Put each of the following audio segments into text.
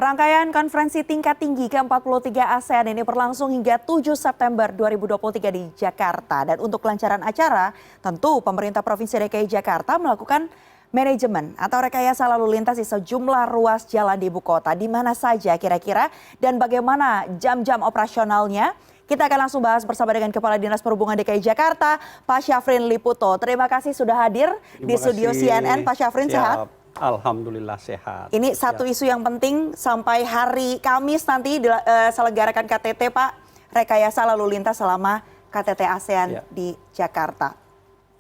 Rangkaian konferensi tingkat tinggi ke-43 ASEAN ini berlangsung hingga 7 September 2023 di Jakarta. Dan untuk kelancaran acara, tentu pemerintah Provinsi DKI Jakarta melakukan manajemen atau rekayasa lalu lintas di sejumlah ruas jalan di ibu kota. Di mana saja kira-kira dan bagaimana jam-jam operasionalnya? Kita akan langsung bahas bersama dengan Kepala Dinas Perhubungan DKI Jakarta, Pak Syafrin Liputo. Terima kasih sudah hadir di studio CNN. Pak Syafrin, sehat? Alhamdulillah sehat. Ini satu isu yang penting sampai hari Kamis nanti diselenggarakan KTT, Pak. Rekayasa lalu lintas selama KTT ASEAN di Jakarta.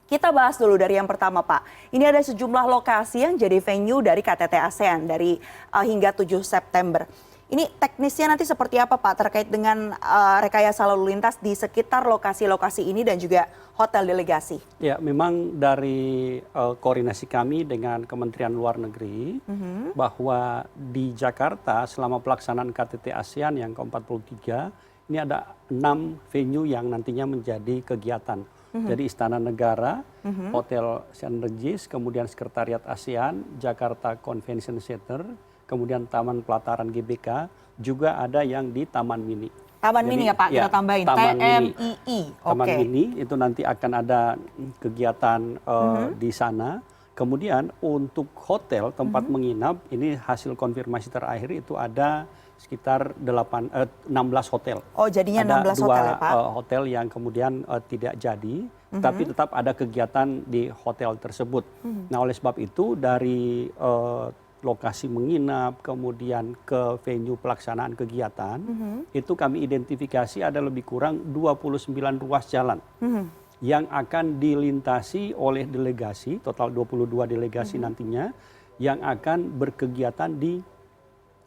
Kita bahas dulu dari yang pertama, Pak. Ini ada sejumlah lokasi yang jadi venue dari KTT ASEAN dari hingga 7 September. Ini teknisnya nanti seperti apa, Pak, terkait dengan rekayasa lalu lintas di sekitar lokasi-lokasi ini dan juga hotel delegasi? Ya, memang dari koordinasi kami dengan Kementerian Luar Negeri bahwa di Jakarta selama pelaksanaan KTT ASEAN yang ke-43 ini ada 6 venue yang nantinya menjadi kegiatan. Jadi Istana Negara, Hotel Sian Regis, kemudian Sekretariat ASEAN, Jakarta Convention Center, kemudian Taman Pelataran GBK, juga ada yang di Taman Mini. Taman Mini ya Pak, kita tambahin, TMII. Taman Mini itu nanti akan ada kegiatan di sana. Kemudian untuk hotel, tempat menginap, ini hasil konfirmasi terakhir itu ada sekitar 16 hotel. Oh, jadinya ada 16 hotel ya Pak? Ada 2 hotel yang kemudian tidak jadi, tapi tetap ada kegiatan di hotel tersebut. Nah, oleh sebab itu dari lokasi menginap, kemudian ke venue pelaksanaan kegiatan, itu kami identifikasi ada lebih kurang 29 ruas jalan yang akan dilintasi oleh delegasi, total 22 delegasi nantinya, yang akan berkegiatan di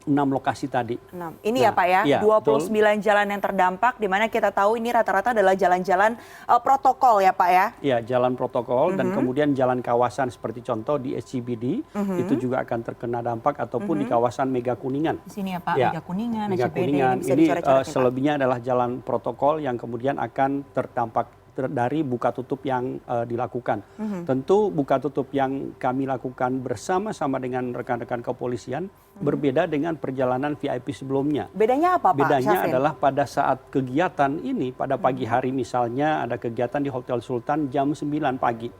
6 lokasi tadi. 6. Ini ya Pak ya, 29 jalan yang terdampak, di mana kita tahu ini rata-rata adalah jalan-jalan protokol ya Pak ya? Iya, jalan protokol dan kemudian jalan kawasan seperti contoh di SCBD, itu juga akan terkena dampak ataupun di kawasan Mega Kuningan. Di sini ya Pak, Mega Kuningan, Mega Kuningan. Ini selebihnya adalah jalan protokol yang kemudian akan terdampak dari buka tutup yang dilakukan. Tentu buka tutup yang kami lakukan bersama-sama dengan rekan-rekan kepolisian berbeda dengan perjalanan VIP sebelumnya. Bedanya apa Pak? Bedanya adalah pada saat kegiatan ini, pada pagi hari misalnya ada kegiatan di Hotel Sultan jam 9 pagi.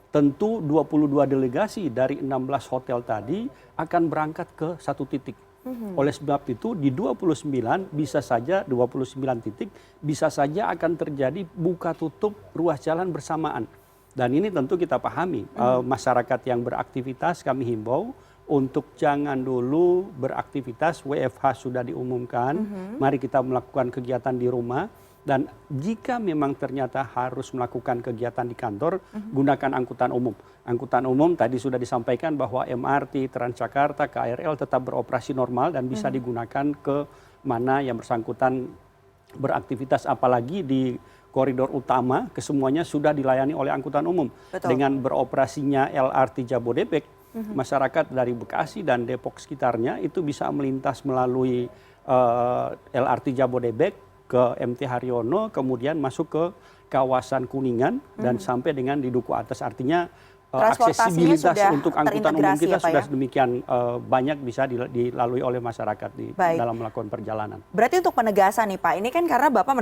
Tentu 22 delegasi dari 16 hotel tadi akan berangkat ke satu titik. Oleh sebab itu di 29 bisa saja 29 titik bisa saja akan terjadi buka tutup ruas jalan bersamaan. Dan ini tentu kita pahami masyarakat yang beraktivitas kami himbau untuk jangan dulu beraktivitas, WFH sudah diumumkan, mari kita melakukan kegiatan di rumah. Dan jika memang ternyata harus melakukan kegiatan di kantor, gunakan angkutan umum. Angkutan umum tadi sudah disampaikan bahwa MRT, Transjakarta, KRL tetap beroperasi normal dan bisa digunakan ke mana yang bersangkutan beraktivitas, apalagi di koridor utama, kesemuanya sudah dilayani oleh angkutan umum. Betul. Dengan beroperasinya LRT Jabodebek, masyarakat dari Bekasi dan Depok sekitarnya itu bisa melintas melalui LRT Jabodebek ke MT Haryono, kemudian masuk ke kawasan Kuningan dan sampai dengan di Duku Atas. Artinya aksesibilitas untuk angkutan umum kita sudah sedemikian banyak bisa dilalui oleh masyarakat dalam melakukan perjalanan. Berarti untuk penegasan nih Pak, ini kan karena Bapak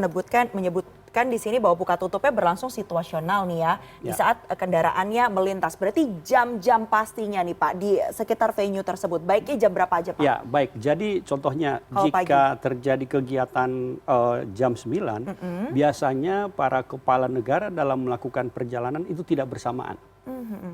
menyebutkan di sini bahwa buka tutupnya berlangsung situasional nih ya, di saat kendaraannya melintas. Berarti jam-jam pastinya nih Pak di sekitar venue tersebut, baiknya jam berapa aja Pak? Ya baik, jadi contohnya jika terjadi kegiatan jam 9, biasanya para kepala negara dalam melakukan perjalanan itu tidak bersamaan.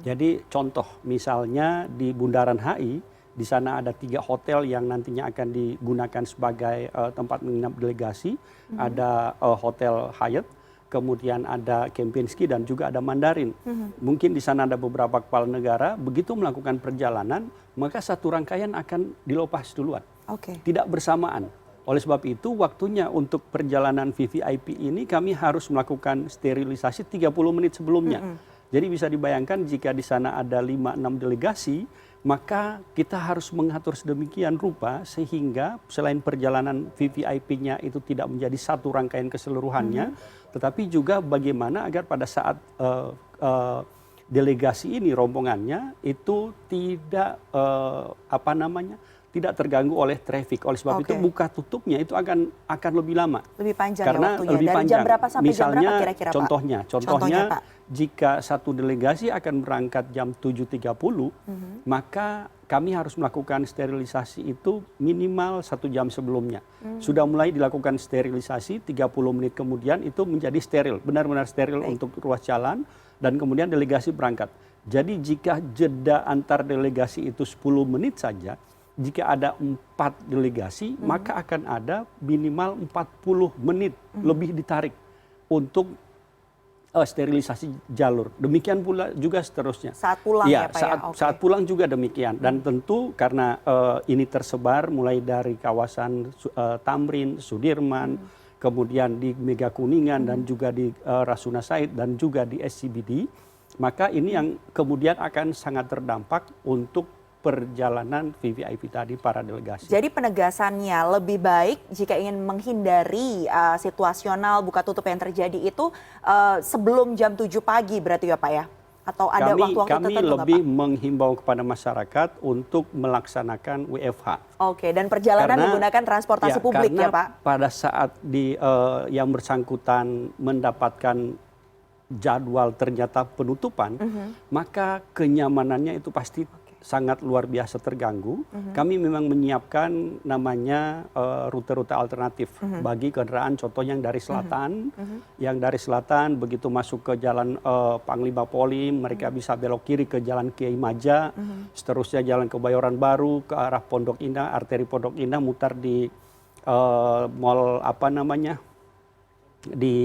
Jadi contoh misalnya di Bundaran HI, di sana ada 3 hotel yang nantinya akan digunakan sebagai tempat menginap delegasi. Ada Hotel Hyatt, kemudian ada Kempinski dan juga ada Mandarin. Mungkin di sana ada beberapa kepala negara, begitu melakukan perjalanan, maka satu rangkaian akan dilepas duluan. Tidak bersamaan. Oleh sebab itu waktunya untuk perjalanan VVIP ini kami harus melakukan sterilisasi 30 menit sebelumnya. Jadi bisa dibayangkan jika di sana ada 5-6 delegasi, maka kita harus mengatur sedemikian rupa sehingga selain perjalanan VVIP-nya itu tidak menjadi satu rangkaian keseluruhannya, tetapi juga bagaimana agar pada saat delegasi ini rombongannya itu tidak tidak terganggu oleh traffic. Oleh sebab itu buka tutupnya itu akan lebih lama. Lebih panjang karena ya waktunya. Lebih Dari panjang. jam berapa sampai Misalnya, jam berapa kira-kira, Pak? Contohnya Pak. Jika satu delegasi akan berangkat jam 7.30, maka kami harus melakukan sterilisasi itu minimal 1 jam sebelumnya. Sudah mulai dilakukan sterilisasi, 30 menit kemudian itu menjadi steril, benar-benar steril untuk ruas jalan, dan kemudian delegasi berangkat. Jadi jika jeda antar delegasi itu 10 menit saja, jika ada 4 delegasi, maka akan ada minimal 40 menit lebih ditarik untuk sterilisasi jalur. Demikian pula juga seterusnya. Saat pulang ya Pak ya? Saat pulang juga demikian. Dan tentu karena ini tersebar mulai dari kawasan Tamrin, Sudirman, kemudian di Mega Kuningan dan juga di Rasuna Said dan juga di SCBD, maka ini yang kemudian akan sangat terdampak untuk perjalanan VVIP tadi para delegasi. Jadi penegasannya lebih baik jika ingin menghindari situasional buka tutup yang terjadi itu sebelum jam 7 pagi berarti ya Pak ya? Atau ada waktu-waktu tertentu Kami lebih menghimbau kepada masyarakat untuk melaksanakan WFH. Oke, dan perjalanan menggunakan transportasi publik ya Pak? Pada saat yang bersangkutan mendapatkan jadwal ternyata penutupan, maka kenyamanannya itu pasti sangat luar biasa terganggu. Kami memang menyiapkan namanya rute-rute alternatif bagi kendaraan, contoh yang dari selatan, begitu masuk ke jalan Panglima Polim, mereka bisa belok kiri ke jalan Kiai Maja, seterusnya jalan Kebayoran Baru ke arah Pondok Indah, arteri Pondok Indah mutar di mall di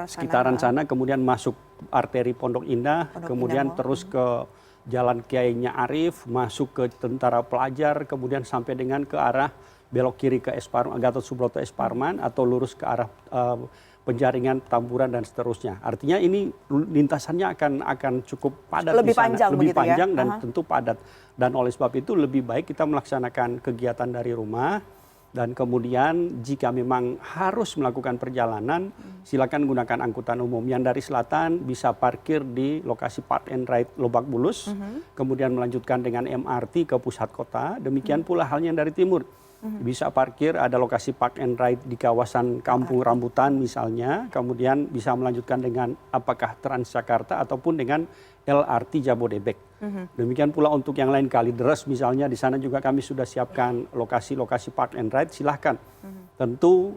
sekitaran sana, kemudian masuk arteri Pondok Indah, kemudian terus ke Jalan Kiainya Arif, masuk ke Tentara Pelajar, kemudian sampai dengan ke arah belok kiri ke Gatot Subroto Esparman atau lurus ke arah Penjaringan, Tamburan dan seterusnya. Artinya ini lintasannya akan cukup padat lebih di sana, panjang lebih panjang ya? Dan tentu padat. Dan oleh sebab itu lebih baik kita melaksanakan kegiatan dari rumah. Dan kemudian jika memang harus melakukan perjalanan, silakan gunakan angkutan umum. Yang dari selatan bisa parkir di lokasi Park and Ride Lebak Bulus, kemudian melanjutkan dengan MRT ke pusat kota. Demikian pula halnya yang dari timur. Bisa parkir, ada lokasi Park and Ride di kawasan Kampung Rambutan misalnya, kemudian bisa melanjutkan dengan apakah Transjakarta ataupun dengan LRT Jabodebek. Demikian pula untuk yang lain Kalideres misalnya, di sana juga kami sudah siapkan lokasi-lokasi Park and Ride, silahkan. Tentu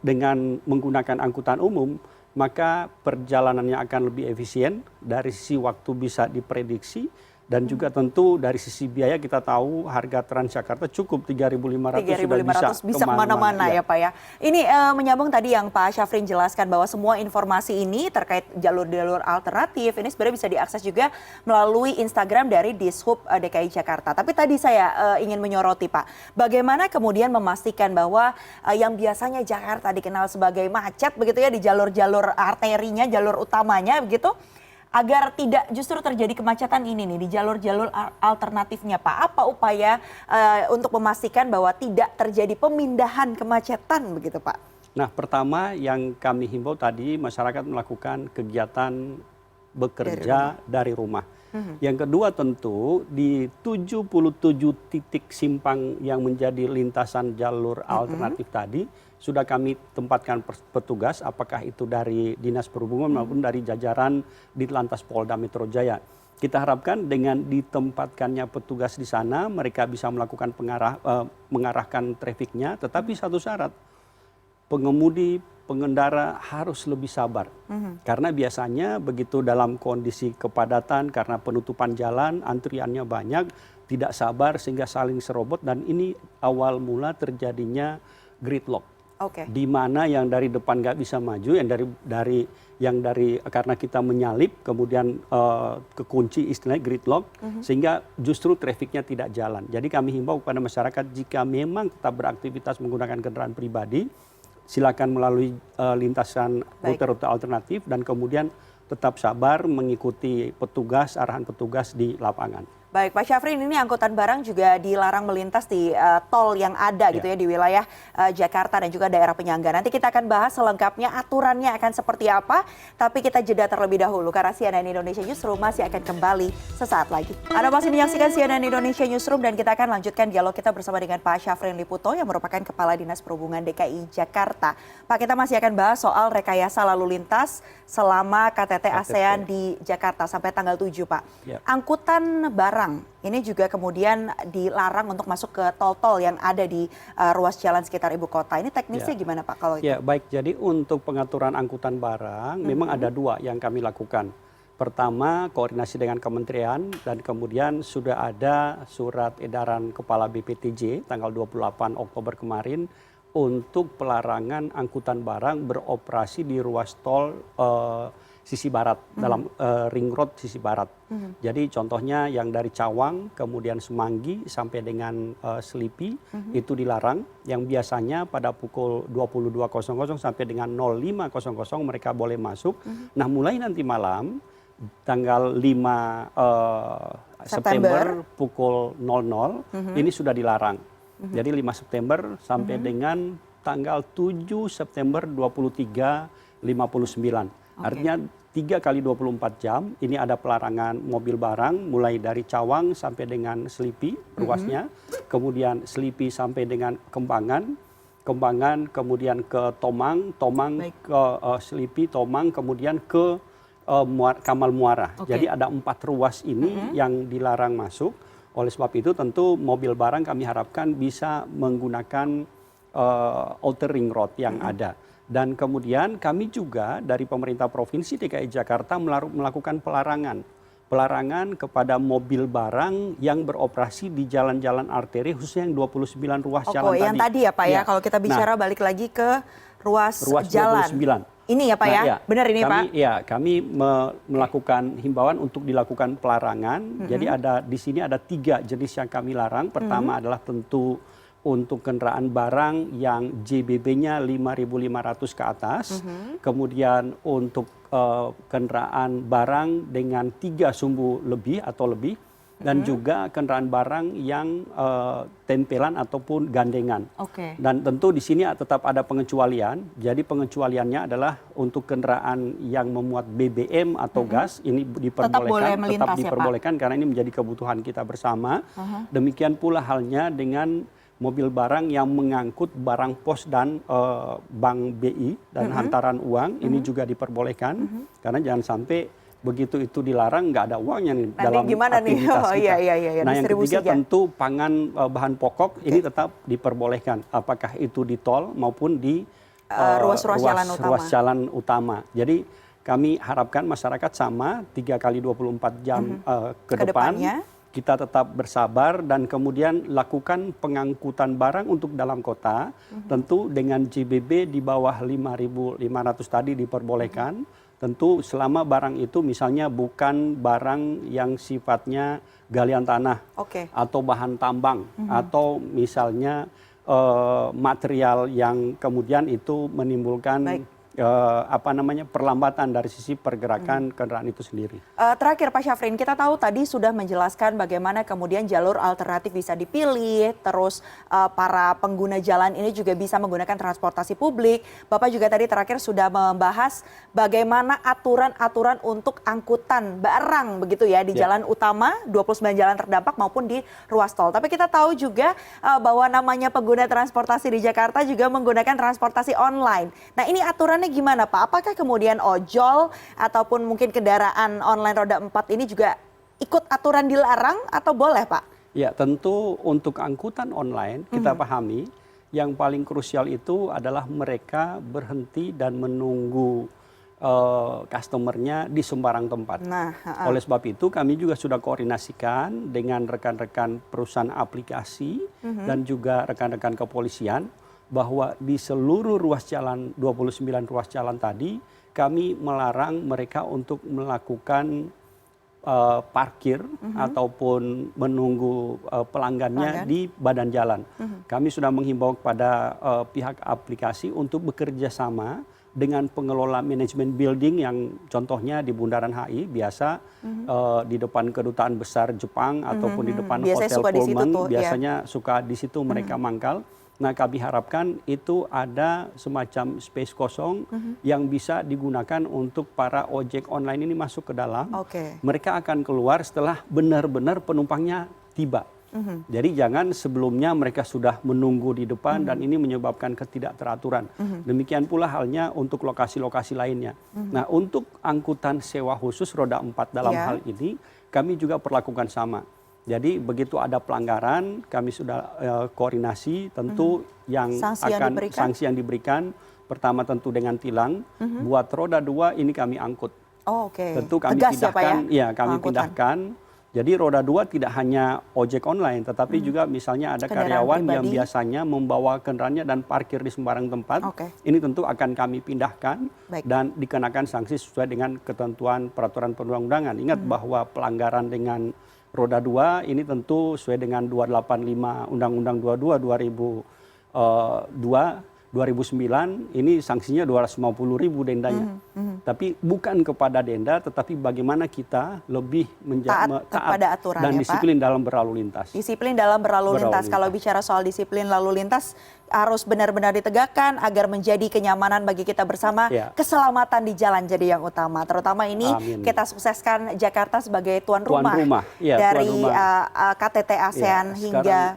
dengan menggunakan angkutan umum, maka perjalanannya akan lebih efisien, dari sisi waktu bisa diprediksi, dan juga tentu dari sisi biaya kita tahu harga Transjakarta cukup 3.500 sudah bisa kemana-mana ya Pak ya. Ini menyambung tadi yang Pak Syafrin jelaskan bahwa semua informasi ini terkait jalur-jalur alternatif ini sebenarnya bisa diakses juga melalui Instagram dari Dishub DKI Jakarta. Tapi tadi saya ingin menyoroti Pak, bagaimana kemudian memastikan bahwa yang biasanya Jakarta dikenal sebagai macet begitu ya di jalur-jalur arterinya, jalur utamanya begitu, agar tidak justru terjadi kemacetan ini nih di jalur-jalur alternatifnya Pak. Apa upaya untuk memastikan bahwa tidak terjadi pemindahan kemacetan begitu Pak? Nah, pertama yang kami himbau tadi, masyarakat melakukan kegiatan bekerja dari rumah. Yang kedua tentu di 77 titik simpang yang menjadi lintasan jalur alternatif tadi sudah kami tempatkan petugas, apakah itu dari Dinas Perhubungan maupun dari jajaran Ditlantas Polda Metro Jaya. Kita harapkan dengan ditempatkannya petugas di sana, mereka bisa melakukan mengarahkan trafiknya, tetapi satu syarat, pengendara harus lebih sabar. Karena biasanya begitu dalam kondisi kepadatan, karena penutupan jalan, antriannya banyak, tidak sabar sehingga saling serobot, dan ini awal mula terjadinya gridlock. Di mana yang dari depan nggak bisa maju, yang dari karena kita menyalip kemudian kekunci istilahnya gridlock, sehingga justru trafiknya tidak jalan. Jadi kami himbau kepada masyarakat jika memang tetap beraktivitas menggunakan kendaraan pribadi, silakan melalui lintasan rute-rute alternatif dan kemudian tetap sabar mengikuti arahan petugas di lapangan. Baik, Pak Syafrin, ini angkutan barang juga dilarang melintas di tol yang ada gitu ya di wilayah Jakarta dan juga daerah penyangga. Nanti kita akan bahas selengkapnya aturannya akan seperti apa, tapi kita jeda terlebih dahulu karena CNN Indonesia Newsroom masih akan kembali sesaat lagi. Anda masih menyaksikan CNN Indonesia Newsroom dan kita akan lanjutkan dialog kita bersama dengan Pak Syafrin Liputo yang merupakan Kepala Dinas Perhubungan DKI Jakarta. Pak, kita masih akan bahas soal rekayasa lalu lintas selama KTT ASEAN di Jakarta sampai tanggal 7, Pak. Angkutan barang ini juga kemudian dilarang untuk masuk ke tol-tol yang ada di ruas jalan sekitar ibu kota. Ini teknisnya gimana Pak kalau itu? Ya baik, jadi untuk pengaturan angkutan barang memang ada dua yang kami lakukan. Pertama, koordinasi dengan kementerian dan kemudian sudah ada surat edaran Kepala BPTJ tanggal 28 Oktober kemarin untuk pelarangan angkutan barang beroperasi di ruas tol sisi barat, dalam ring road sisi barat. Jadi contohnya yang dari Cawang, kemudian Semanggi sampai dengan Selipi itu dilarang. Yang biasanya pada pukul 22.00 sampai dengan 05.00 mereka boleh masuk. Nah mulai nanti malam tanggal 5 September pukul 00 ini sudah dilarang. Jadi 5 September sampai dengan tanggal 7 September 23.59. Artinya 3 kali 24 jam ini ada pelarangan mobil barang mulai dari Cawang sampai dengan Selipi ruasnya. Kemudian Selipi sampai dengan Kembangan. Kembangan kemudian ke Tomang. Tomang ke Selipi, Tomang kemudian ke Kamal Muara. Jadi ada 4 ruas ini yang dilarang masuk. Oleh sebab itu tentu mobil barang kami harapkan bisa menggunakan outer ring road yang ada. Dan kemudian kami juga dari pemerintah Provinsi DKI Jakarta melakukan pelarangan kepada mobil barang yang beroperasi di jalan-jalan arteri khususnya yang 29 ruas jalan tadi. Yang tadi ya Pak ya, kalau kita bicara balik lagi ke ruas jalan. 29. Ini ya Pak ya, benar ini Pak? Ya, kami melakukan himbauan untuk dilakukan pelarangan. Jadi di sini ada 3 jenis yang kami larang. Pertama adalah tentu untuk kendaraan barang yang JBB-nya 5.500 ke atas. Kemudian untuk kendaraan barang dengan 3 sumbu lebih atau lebih. Dan juga kendaraan barang yang tempelan ataupun gandengan. Dan tentu di sini tetap ada pengecualian. Jadi pengecualiannya adalah untuk kendaraan yang memuat BBM atau gas ini diperbolehkan, tetap diperbolehkan karena ini menjadi kebutuhan kita bersama. Demikian pula halnya dengan mobil barang yang mengangkut barang pos dan bank BI dan hantaran uang ini juga diperbolehkan karena jangan sampai begitu itu dilarang nggak ada uangnya nih dalam aktivitas kita. Nah yang ketiga tentu pangan bahan pokok ini tetap diperbolehkan apakah itu di tol maupun di ruas jalan utama. Jadi kami harapkan masyarakat sama 3 kali 24 jam ke depan kita tetap bersabar dan kemudian lakukan pengangkutan barang untuk dalam kota tentu dengan JBB di bawah 5.500 tadi diperbolehkan. Tentu selama barang itu misalnya bukan barang yang sifatnya galian tanah atau bahan tambang atau misalnya material yang kemudian itu menimbulkan perlambatan dari sisi pergerakan kendaraan itu sendiri. Terakhir Pak Syafrin, kita tahu tadi sudah menjelaskan bagaimana kemudian jalur alternatif bisa dipilih, terus para pengguna jalan ini juga bisa menggunakan transportasi publik. Bapak juga tadi terakhir sudah membahas bagaimana aturan-aturan untuk angkutan barang begitu ya di jalan utama, 29 jalan terdampak maupun di ruas tol. Tapi kita tahu juga bahwa namanya pengguna transportasi di Jakarta juga menggunakan transportasi online. Nah ini aturan gimana Pak? Apakah kemudian ojol ataupun mungkin kendaraan online roda 4 ini juga ikut aturan dilarang atau boleh Pak? Ya tentu untuk angkutan online kita pahami yang paling krusial itu adalah mereka berhenti dan menunggu customernya di sembarang tempat. Oleh sebab itu kami juga sudah koordinasikan dengan rekan-rekan perusahaan aplikasi dan juga rekan-rekan kepolisian bahwa di seluruh ruas jalan, 29 ruas jalan tadi, kami melarang mereka untuk melakukan parkir ataupun menunggu pelanggannya di badan jalan. Kami sudah menghimbau kepada pihak aplikasi untuk bekerja sama dengan pengelola manajemen building yang contohnya di Bundaran HI biasa di depan kedutaan besar Jepang ataupun di depan Biasanya hotel suka di situ Pullman tuh, biasanya suka di situ mereka mangkal. Nah, kami harapkan itu ada semacam space kosong yang bisa digunakan untuk para ojek online ini masuk ke dalam. Mereka akan keluar setelah benar-benar penumpangnya tiba. Jadi jangan sebelumnya mereka sudah menunggu di depan dan ini menyebabkan ketidakteraturan. Demikian pula halnya untuk lokasi-lokasi lainnya. Nah, untuk angkutan sewa khusus roda 4 dalam hal ini kami juga perlakukan sama. Jadi begitu ada pelanggaran, kami sudah koordinasi tentu yang sanksi yang diberikan. Pertama tentu dengan tilang, buat roda 2 ini kami angkut. Tentu kami tegas pindahkan, ya, Pak, ya? kami pindahkan. Jadi roda 2 tidak hanya ojek online, tetapi juga misalnya ada karyawan yang biasanya membawa kendaraannya dan parkir di sembarang tempat. Ini tentu akan kami pindahkan dan dikenakan sanksi sesuai dengan ketentuan peraturan perundang-undangan. Ingat bahwa pelanggaran dengan roda 2 ini tentu sesuai dengan 285 Undang-Undang 22 2009 ini sanksinya 250.000 dendanya. Tapi bukan kepada denda, tetapi bagaimana kita lebih taat kepada aturan dan ya, disiplin Pak? dalam berlalu lintas. Disiplin dalam berlalu lintas. Kalau bicara soal disiplin lalu lintas harus benar-benar ditegakkan agar menjadi kenyamanan bagi kita bersama. Keselamatan di jalan jadi yang utama. Terutama ini kita sukseskan Jakarta sebagai tuan rumah dari KTT ASEAN hingga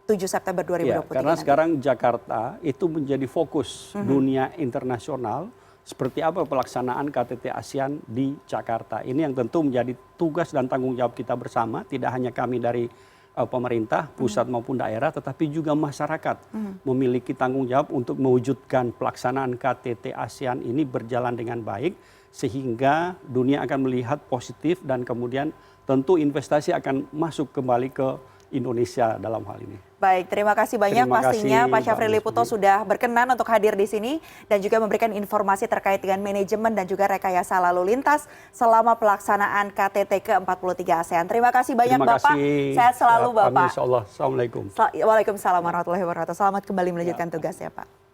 7 September 2023. Karena sekarang Jakarta itu menjadi fokus dunia internasional seperti apa pelaksanaan KTT ASEAN di Jakarta. Ini yang tentu menjadi tugas dan tanggung jawab kita bersama, tidak hanya kami dari pemerintah pusat maupun daerah, tetapi juga masyarakat memiliki tanggung jawab untuk mewujudkan pelaksanaan KTT ASEAN ini berjalan dengan baik sehingga dunia akan melihat positif dan kemudian tentu investasi akan masuk kembali ke Indonesia dalam hal ini. Baik, terima kasih banyak pastinya Pak Syafri Liputo sudah berkenan untuk hadir di sini dan juga memberikan informasi terkait dengan manajemen dan juga rekayasa lalu lintas selama pelaksanaan KTT ke-43 ASEAN. Terima kasih banyak Bapak. Sehat selalu Bapak. Insyaallah. Assalamualaikum. Waalaikumsalam warahmatullahi wabarakatuh. Selamat kembali melanjutkan tugas ya Pak.